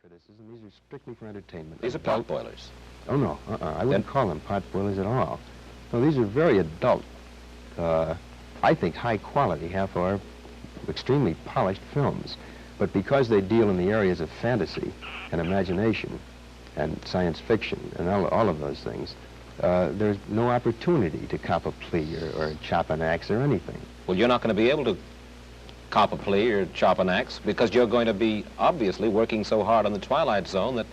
criticism. These are strictly for entertainment. These are pot boilers. Oh, no. I wouldn't call them pot boilers at all. No, these are very adult, I think high quality, half-hour, extremely polished films. But because they deal in the areas of fantasy and imagination and science fiction and all of those things, there's no opportunity to cop a plea or chop an axe or anything. Well, you're not going to be able to cop a plea or chop an axe because you're going to be obviously working so hard on the Twilight Zone that,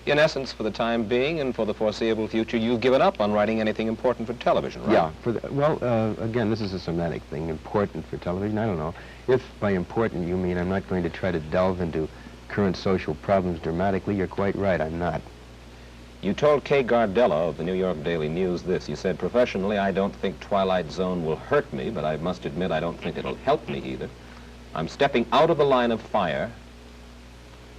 in essence, for the time being and for the foreseeable future, you've given up on writing anything important for television, right? Yeah. Again, this is a semantic thing. Important for television, I don't know. If by important you mean I'm not going to try to delve into current social problems dramatically, you're quite right, I'm not. You told Kay Gardella of the New York Daily News this. You said, professionally, I don't think Twilight Zone will hurt me, but I must admit I don't think it'll help me either. I'm stepping out of the line of fire.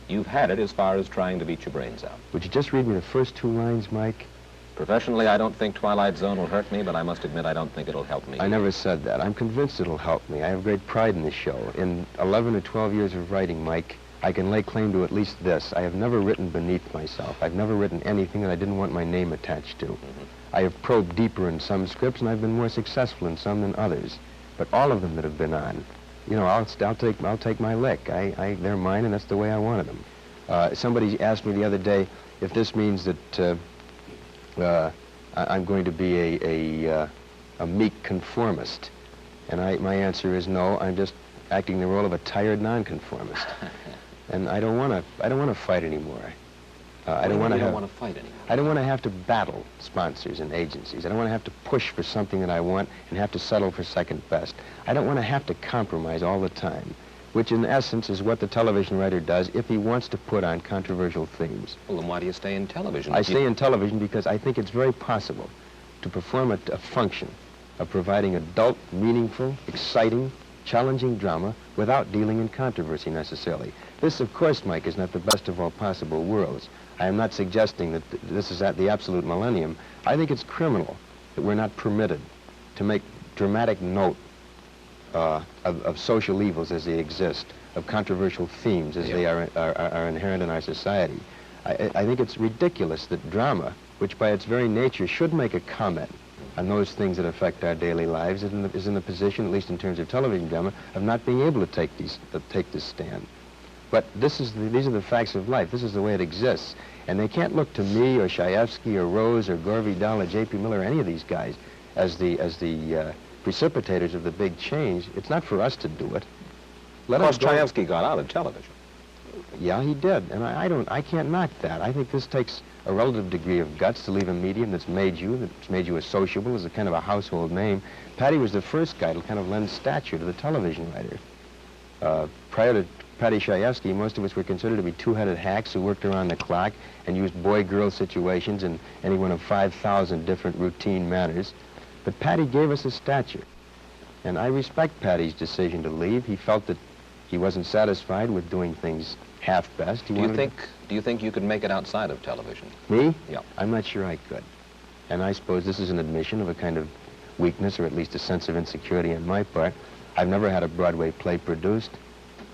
You've had it as far as trying to beat your brains out. Would you just read me the first two lines, Mike? Professionally, I don't think Twilight Zone will hurt me, but I must admit I don't think it'll help me. I never said that. I'm convinced it'll help me. I have great pride in this show. In 11 or 12 years of writing, Mike, I can lay claim to at least this. I have never written beneath myself. I've never written anything that I didn't want my name attached to. I have probed deeper in some scripts, and I've been more successful in some than others. But all of them that have been on, you know, I'll take my lick. They're mine, and that's the way I wanted them. Somebody asked me the other day if this means that I'm going to be a meek conformist, and my answer is no. I'm just acting the role of a tired nonconformist. And I don't want to fight anymore. I don't want to fight anymore. I don't want to have to battle sponsors and agencies. I don't want to have to push for something that I want and have to settle for second best. I don't want to have to compromise all the time, which in essence is what the television writer does if he wants to put on controversial themes. Well, then why do you stay in television? I stay in television because I think it's very possible to perform a function of providing adult, meaningful, exciting, challenging drama without dealing in controversy necessarily. This, of course, Mike, is not the best of all possible worlds. I am not suggesting that this is at the absolute millennium. I think it's criminal that we're not permitted to make dramatic note of social evils as they exist, of controversial themes as they are inherent in our society. I think it's ridiculous that drama, which by its very nature should make a comment on those things that affect our daily lives, is in the position, at least in terms of television drama, of not being able to take this stand. But these are the facts of life. This is the way it exists. And they can't look to me or Shaefsky or Rose or Gore Vidal or J.P. Miller or any of these guys as the precipitators of the big change. It's not for us to do it. Of course, Shaefsky got out of television. Yeah, he did. And I can't knock that. I think this takes a relative degree of guts to leave a medium that's made you as sociable, as a kind of a household name. Patty was the first guy to kind of lend stature to the television writer. Prior to Patty Chayefsky, most of us were considered to be two-headed hacks who worked around the clock and used boy-girl situations in any one of 5,000 different routine manners. But Patty gave us a stature. And I respect Patty's decision to leave. He felt that he wasn't satisfied with doing things half-best. Do you think you could make it outside of television? Me? Yeah. I'm not sure I could. And I suppose this is an admission of a kind of weakness, or at least a sense of insecurity on my part. I've never had a Broadway play produced.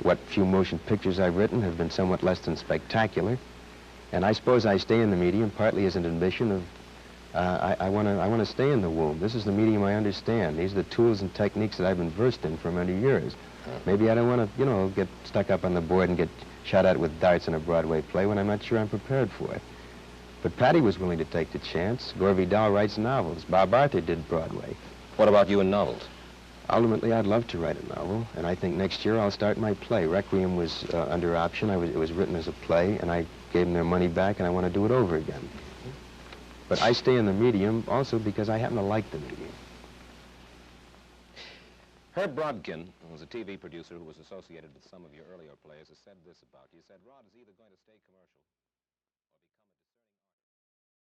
What few motion pictures I've written have been somewhat less than spectacular. And I suppose I stay in the medium partly as an admission of I want to stay in the womb. This is the medium I understand. These are the tools and techniques that I've been versed in for many years. Maybe I don't want to, you know, get stuck up on the board and get shot at with darts in a Broadway play when I'm not sure I'm prepared for it. But Patty was willing to take the chance. Gore Vidal writes novels. Bob Arthur did Broadway. What about you in novels? Ultimately, I'd love to write a novel, and I think next year I'll start my play. Requiem was under option. It was written as a play, and I gave them their money back, and I want to do it over again. But I stay in the medium also because I happen to like the medium. Herb Brodkin, who was a TV producer who was associated with some of your earlier plays, has said this about you. He said, Rod is either going to stay commercial